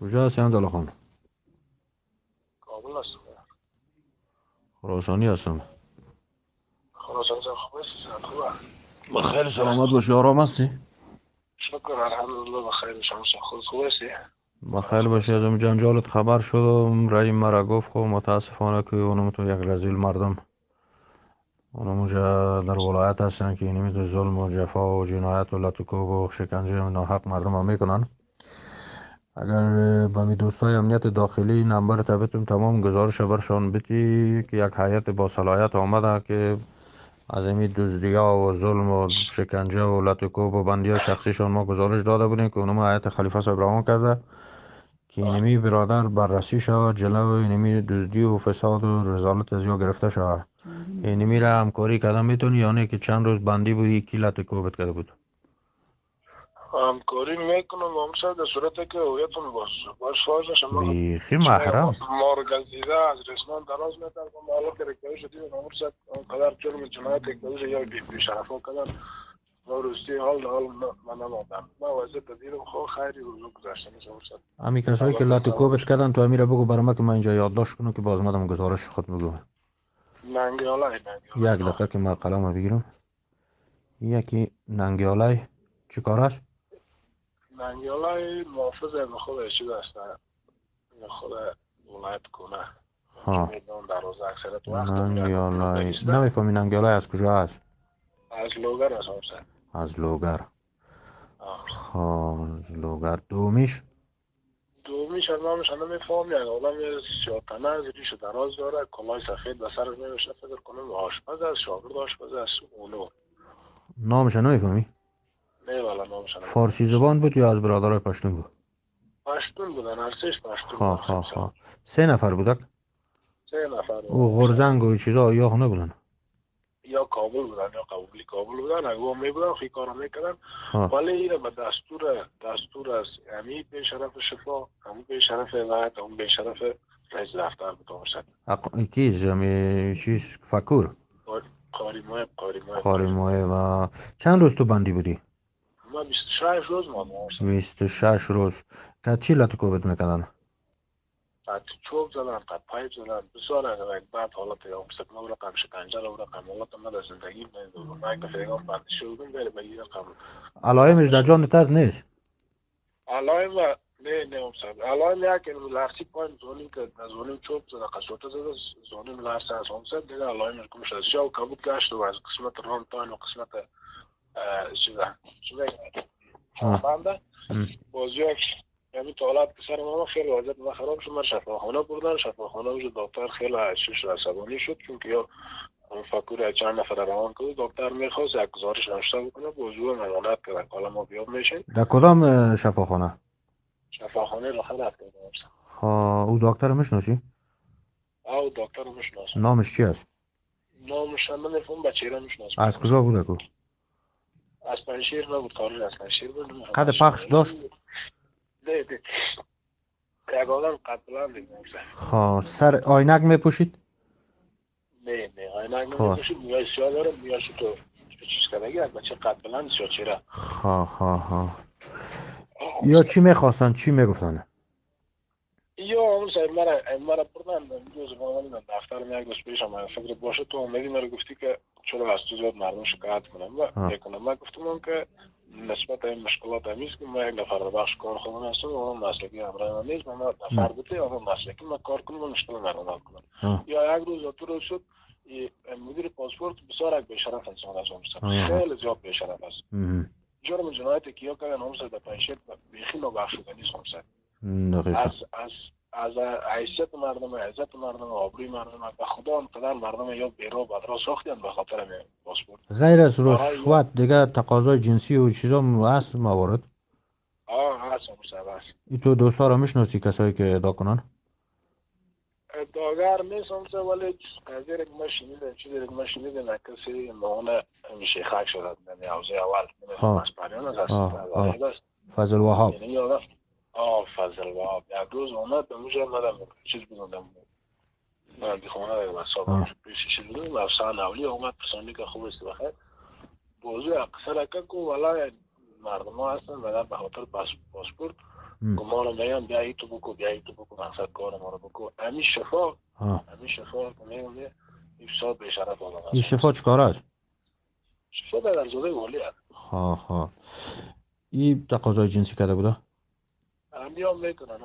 کجا هستی احمد الله خان؟ کابل هستم. خراسانی هستم. خراسان جان خوب هستی؟ صحت خوبه؟ بخیر سلامت باشی. آرام هستی؟ شکر الحمدلله بخیر. شما خود خوب هستی؟ بخیر باشی. از اون جنجالت خبر شدم. رئیم مرا گفت خب متاسفانه که اونم تو یک رزیل مردم اونم اونجا در ولایت هستن که اینمی تو ظلم و جفا و جنایت و لطکوب و شکنجه ناحق مردم هم میکنن. اگر به می دوستای امنیت داخلی نمبر تبتون تمام گزارش برشان بتی که یک هیئت با صلاحیت آمده که از این دزدی‌ها و ظلم و شکنجه و لطکوب و بندی های شخصیشان ما گزارش داده بودیم که اونم هیئت خلیفه صاحب روان کرده که اینمی برادر بررسی شود، جلو اینمی دزدی و فساد و رذالت از یا گرفته شود. اینمی را همکاری کردن میتونی یا نه که چند روز بندی بودی کی لطکوبت کرده بود؟ همکاری میکنم همسر در صورتی که هویتون باش فاز شما بیخی محرم مارگزیده از رسمان دراز میترکم حالا که رکتایی شدی و همسر اونقدر جرم جنایت رکتایی یا بیشرف ها کدن ما روستی حال من نمادم ما وضعیت تدیرم خواه خیری روزو گذاشتم همسر امی کسایی که لطکوبت کردن تو امیره بگو برام که من اینجا یادداشت کنم که باز مدام گزارش خود بگو. ننگیاله یک دقیقه که من قلم بگیرم. یکی ننگیاله چی کار است؟ ننگیاله محافظ به خود چیز است، خود ولایت کنه ها میدان در روز اکثرت وقت ننگیاله. نمیفهمی ننگیاله از کجا است؟ از لوگر است همسر. از لوگر. از لوگر. دومیش دومیش از نامش نمیفهم. یک آدم سیاتنه از ریش دراز داره، کلاه سفید به سرش میوشه، فکر کنم آشپز است، شاگرد آشپز است. اونو نامش نمیفهمی؟ نه والا نامش فارسی نمیفهم. زبان بود یا از برادرای پشتون بود؟ پشتون بودن، هر سهش پشتون بودن. سه نفر بودک؟ سه نفر او بودن. غرزنگ و چیزا یا نبودن؟ یا کابل بودن یا قبولی کابل بودن. اگه هم میبودن خیلی کارا میکردن، ولی اینه به دستور از امی به شرف شفا، همون به شرف وقت، همون به شرف رئیس دفتر بود همسر. کیز همی چیز فکور قاری ماه و چند روز تو بندی بودی؟ ما 26 روز ما 26 روز. که چی لطکوبت میکردن؟ بعد چوب زدن، بعد پایپ زدن، بسیار اگر بعد حالت یا مسکنه و رقم شکنجه و رقم حالت من در زندگی من یک دفعه هم بند شدم بره به این رقم علایمش در جان تز نیست؟ علایم و نه همسر علایم یک لرسی پایین زونیم که زونیم چوب زده قصوته زده زونیم لرسی از همسر دیگه علایمش کمش از شاو کبود گشت و از قسمت ران تاین و قسمت چیزه بنده بازی یعنی تا حالا پسر ما خیلی وضعیت ما خراب شد. من شفاخانه بردن، شفاخانه وجود دکتر خیلی شش عصبانی شد چون که یا فکر چند نفر روان کرد. دکتر میخواست یک گزارش نوشته بکنه موضوع ممانعت کردن که حالا ما بیاد میشین. در کدام شفاخانه؟ شفاخانه راحت رفت. او دکتر میشناسی؟ او دکتر رو میشناسم. نامش چی است؟ نامش نمیفهم، بچه را میشناسم. از کجا بوده کو؟ از پنشیر نبود، کارش از پنشیر بود. قد پخش داشت؟ ده یک آدم قد بلند دیگه. سر آینک میپوشید؟ نه آینک نمیپوشید. موهای سیاه داره، موهاش تو چیز کردگی یک بچه قد بلند سیاه چهره. یا چی میخواستن چی میگفتن؟ یا اون سر مرا بردن روز من دفتر میاد گوش پیشم فکر باشه تو اومدی مرا گفتی که چرا از تو زیاد مردم شکایت کنم و میکنم. من گفتم که نسبت این مشکلات همیست که ما یک نفر بخش کارخانه هستم و اون مسلکی همراه من نیست. من نفر بوده اون مسلکی من کار کنم و مشکل مردم حل کنم. یا یک روز تو روز شد مدیر پاسپورت بسیار یک بی‌شرف انسان است. خیلی زیاد بی‌شرف است. جرم جنایتی که یا کردن همسر در پنشیر بیخی نبخشودنی نیست همسر. از حیثیت مردم، عزت مردم، آبروی مردم به خدا اونقدر مردم یا بیرا بدرا ساختن به خاطر پاسپورت. غیر از رشوت دیگه تقاضای جنسی و چیزا هست موارد؟ هست همسر. ای تو دوستا را میشناسی کسایی که ادعا کنن؟ ادعاگر نیست همسر، ولی قضیه را ما شنیدیم چیزی را ما شنیدیم کسی مهانه میشه خاک شده یعنی حوزه اول نمیدونم اسپانیان است فضل وهاب. فضل وهاب یک روز اومد به موجه مدام چیز بودم من بیخونه دارم از صابر پیشش بودم و افسان اولی اومد پرسانی که خوب است بخیر بوزوی اقصر اکن که ولی مردم ها هستن و در به خاطر پاسپورت ما میگم بیا تو بکو بیا تو بکو مقصد کار ما رو بکو همین شفا که میگم این صاحب به شرف آقا این شفا چیکار است؟ شفا در زوده والی ها این تقاضای جنسی کرده بوده؟ هم میکنن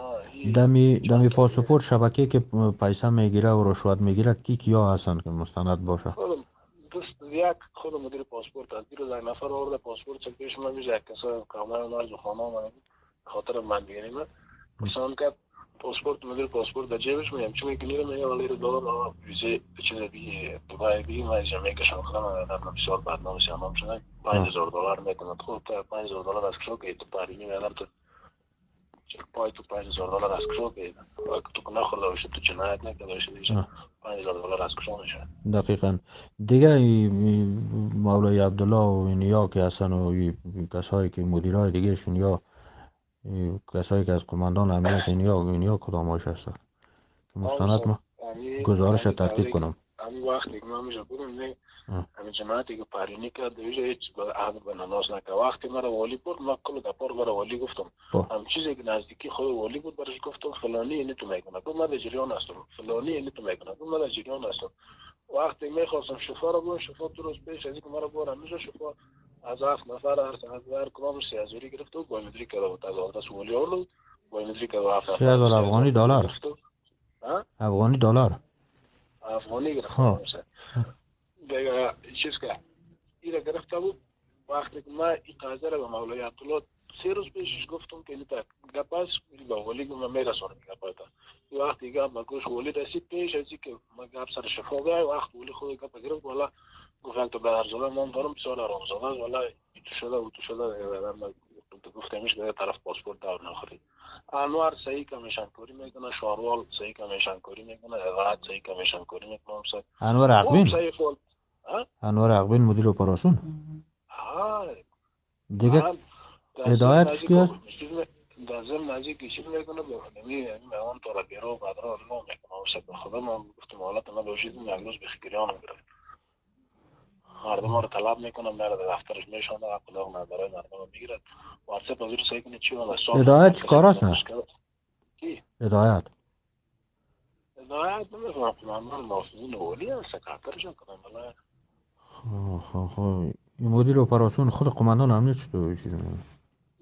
دمی پاسپورت شبکه که پیسه میگیره و رشوت میگیره کیا هستن که مستند باشه؟ خودم دوست یک خود مدیر پاسپورت از دیروز یک نفر آورده پاسپورت چک پیش من میشه یک کسا کاملا نارز و خانه من خاطر من بگیریم پسان کرد پاسپورت مدیر پاسپورت در جیبش میگم چون میگه نیرم میگه ولی $1 ویزه چیز بی دبی بی من جمعیک شان خودم در بسیار بدنام سیامم شدن $5,000 میکنند خود تا $5,000 از کشو که تو پاری میگردم تو پای تو $5,000 از کشو که تو نخورده باشه تو جنایت نکرده باشه دیگه $5,000 از کشو میشه. دقیقا دیگه مولای عبدالله و اینیا که هستن و کسایی که مدیرای دیگه شون یا کسایی که از قماندان امنیت اینیا کداماش هستن که مستند ما گزارش ترتیب کنم همین وقتی که من میشه بودم نه همین جماعتی که پارینی کرد دیگه هیچ عهد به نماز نکرد وقتی مرا والی بود من کل دپار برای والی گفتم هم چیزی که نزدیکی خود والی بود برش گفتم فلانی اینی تو میکنه گفت من در جریان هستم فلانی اینی تو میکنه گفت من در جریان هستم وقتی میخواستم شفا رو بگم شفا 2 روز پیش از اینکه مرا بارم میشه شفا از 7 نفر هر کدام 3,000 گرفت و بایومتریک کرده بود از آدرس والی آورد بایومتریک کرده 7 نفر 3,000 افغانی دلار افغانی دلار افغانی گرفت دیگه چیز که ایره گرفته بود وقتی که من این قضیه رو به مولای عبدالله 3 روز پیشش گفتم که این گپاس به ولی که من میرسونم گپاتا وقتی گپ به گوش ولی رسید پیش از اینکه من گپ سر شفا بیای وقت ولی خود گپ گرفت والا گفتم تو به ارزاده من دارم بسیار آرامزاده والا تو شده گفتمش که طرف پاسپورت دار نخورید انوار صحیح کمیشن کاری میکنه شاروال صحیح کمیشن کاری میکنه هدایت صحیح کمیشن کاری میکنه انوار عقبین مدیر اپراسیون دیگه هدایت چی است؟ در نزدیک چیز میکنه نمیدونم اون طور بیرو بدرا نو میکنه به خدا من گفتم حالت ما باشید یک روز به فکریانم گرفت مردم ها رو طلب میکنم میره در دفترش میشونه عقل نداره مردم میگیره واتساپ از رو سعی کنه چی ولی هدایت چی کار است نه؟ هدایت نمیفهم من نافذین اولی هست سکرترشون کنم ولی این مدیر اپراسیون خود قماندان امنیت چطور چیز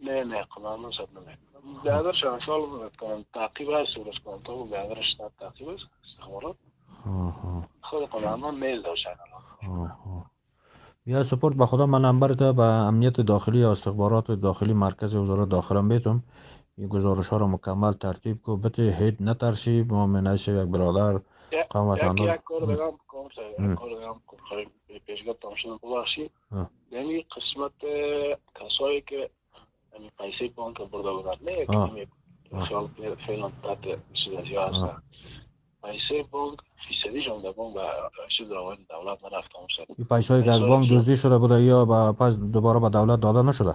نه قماندان صد نمیکنم بیادرش انشاءالله میکنم تعقیب هست ورس کنم تو بیادرش تعقیب هست استخبارات خود قماندان میل داشتن یا سپورت به خدا من نمبرت به امنیت داخلی یا استخبارات داخلی مرکز وزارت داخله میتونم این گزارش ها رو مکمل ترتیب کو بته هیچ نترسی ما منایش یک برادر قوم وطندار یک کار دیگه کنم پیشگاه تامشون ببخشید یعنی قسمت کسایی که پیسه بانک برده بودن نه که خیال فعلا تحت مسئولیتی هستن پیسه بانک فیصدی جان در بانک به چیز آقای دولت نرفته همسر این پیسه‌ای که از بانک دزدی شده بوده یا پس دوباره به دولت داده نشده؟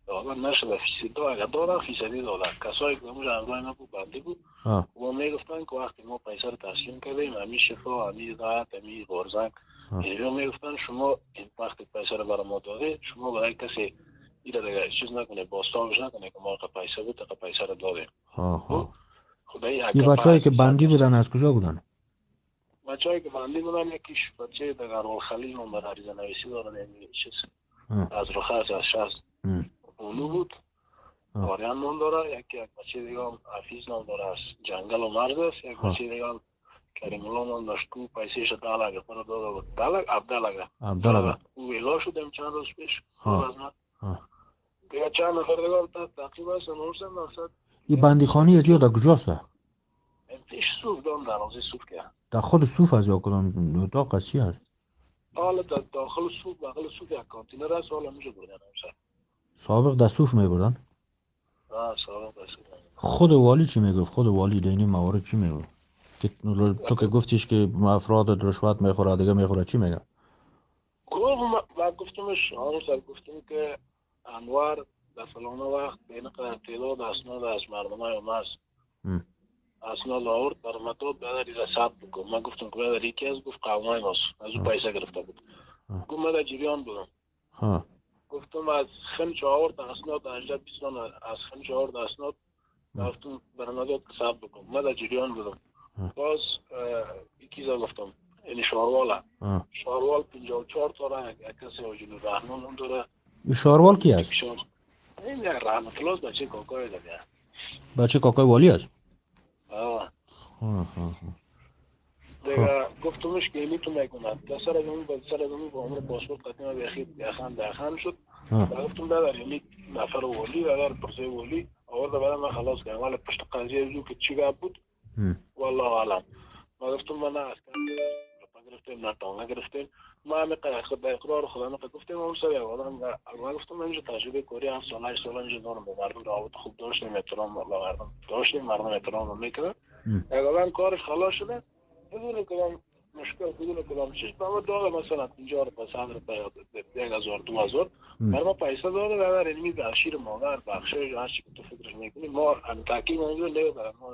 داده نشده فیصدی اگر داده فیصدی داده کسایی که همون انگاه نبود بندی بود و میگفتن که وقتی ما پیسه رو تسلیم کردیم همی شفا همی دایت همی غرزنگ اینجا میگفتن شما این وقتی پیسه رو برای ما داده شما برای کسی ایره دیگه چیز نکنه باستابش نکنه که ما پیسه بود تا پیسه رو دادیم این بچه‌هایی که بندی بودن از کجا بودن؟ بچه‌هایی که بندی بودن یکیش بچه در الخلیل نمبر عریضه نویسی داره چیز از رخص از 60 اونو بود واریان نام داره یک بچه دیگه هم حفیظ نام داره از جنگل و مرز است یک بچه دیگه هم کریم الله نام داشت کو پیسهش دالگه پر داده بود عبدالله او ویلا شدیم چند روز پیش دیگه چند نفر دیگه تقریبا هستن این بندیخانی از در کجاست؟ پیش صوف دام دروازه صوف که در خود صوف از یا کدام اتاق از چی هست؟ حالا داخل صوف بغل صوف یک کانتینر هست حالا میشه بردن همسر سابق در صوف میبردن؟ سابق در صوف خود والی چی میگفت؟ خود والی دینی موارد چی میگفت؟ تو که گفتیش که افراد رشوت میخوره دیگه میخوره چی میگه؟ من گفتمش همسر گفتم که انوار در فلان وقت بین تعداد اسناد از مردم های ماست اسناد آورد در مطاب بیادر ایزا ثبت بکن من گفتم که بیادر یکی از گفت قوم های ماست از او پیسه گرفته بود گفت من در جریان بودم گفتم از خنچ آورد اسناد انجا بیستان از خنچ آورد اسناد رفتم برنامه داد که ثبت بکنم. من در جریان بودم. باز یکی چیزا گفتم، یعنی شاروال 54 تا را کسی واجد رحمان هم داره. این شاروال کی است؟ این رحمت الله بچه کاکای دیگه. بچه کاکای والی است؟ دیگه گفتمش که تو میکنم تا سر از اون با عمر پاسپورت قدیم داخل شد. گفتم ببر یعنی نفر والی ببر پرسه والی آورده بعد من خلاص کردم. ولی پشت قضیه جو که چی بود والله عالم. ما گفتم من نه اسکر گرفتیم نه تانگه گرفتیم. ما هم خود به اقرار خدا گفتیم اون سری آدم ما گفتم اینجا تجربه کاری 7 سال 8 سال اینجا دارم با مردم رابطه خوب داشتیم، احترام والله مردم داشتیم، مردم احترام میکنه. اگر کارش خلاص شده بدون کدام مشکل بدون کدام چیز ما داغ مثلا 50 تا 100 تا 1000 2000 ما پیسه داده و اینمی به شیر مادر بخشش هر چی که تو فکرش میکنی ما هم تاکید اونجا نمیدارم. ما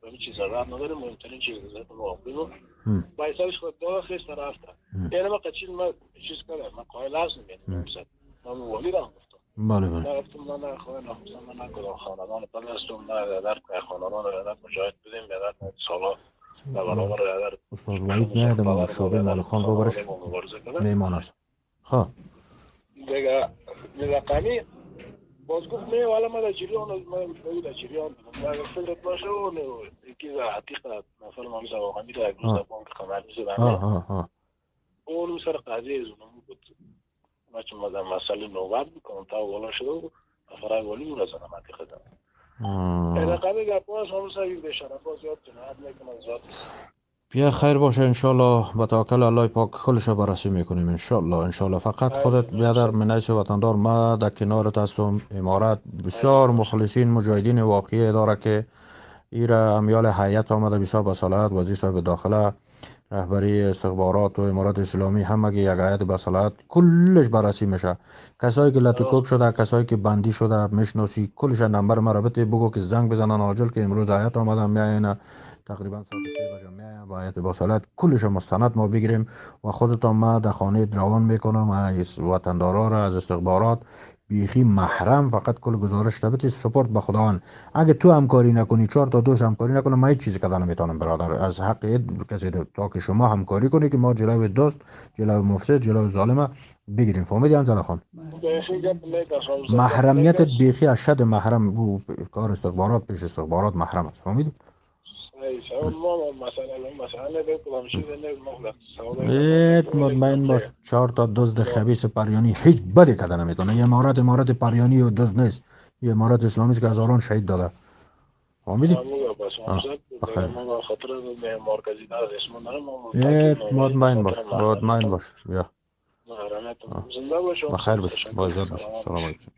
همین چیزا را نداریم. مهمترین چیز است ما واقعا پیسه‌اش خود داغ خیس رفته. یعنی ما چیز کردم ما قائل هستم یعنی مثلا ما ولی را گفتم بله گفتم من خواهی نخواستم من نکدام خاندان پدرستم نه در خاندان را مجاهد بدیم در سالا استاد وحید میاد ما شعبه مالخان بابرش میمان است. خب دیگه رقمی باز گفت نه والا ما در جریان در جریان بودم. اگر فکرت باشه و یکی از حقیقت نفر مامی واقعا میره یک روز در بانک خمر میزدن اون سر قضیه زونم بود. بچه مدن مسئله نوبت بکنم تا والا شده و نفرهای والی اون رزنم حقیقت رقمی گفت باز همون سویل بشن باز یاد جناب میکنم زاد بیا خیر باشه انشالله با توکل الله پاک کلش بررسی میکنیم انشالله. فقط خودت بیادر منیس وطندار ما در کنارت هستم. امارت بسیار مخلصین مجاهدین واقعی داره که ایرا امیال حیات آمده بسیار بصلاحت وزیر صاحب داخله رهبری استخبارات و امارات اسلامی همگی یک هیئت بصلاحت کلش بررسی میشه. کسایی که لطیکوب شده کسایی که بندی شده میشناسی کلش نمبر ما رابطه بگو که زنگ بزنن عاجل که امروز هیئت آمدن میاین تقریبا ساعت 3 بجه میاین با هیئت بصلاحت کلش مستند ما بگیریم و خودتان ما در خانه روان میکنم از وطندارا را از استخبارات بیخی محرم فقط کل گزارش تبت سپورت به خداوند. اگه تو همکاری نکنی 4 تا دوست همکاری نکنه ما هیچ چیزی کردن نمیتونم برادر. از حق کسی تا که شما همکاری کنی که ما جلوی دوست جلوی مفسد جلوی ظالم بگیریم. فهمیدی انزل خان؟ محرمیت بیخی اشد محرم بو کار استخبارات پیش استخبارات محرم است. فهمیدی؟ مطمئن باش 4 تا دزد خبیث پریانی هیچ بدی کردن نمیتونه. یه امارت پریانی و دزد نیست. یه امارت اسلامی است که هزاران شهید داده. فهمیدی؟ مطمئن باش بیا بخیر باش با عزت باش. سلام علیکم.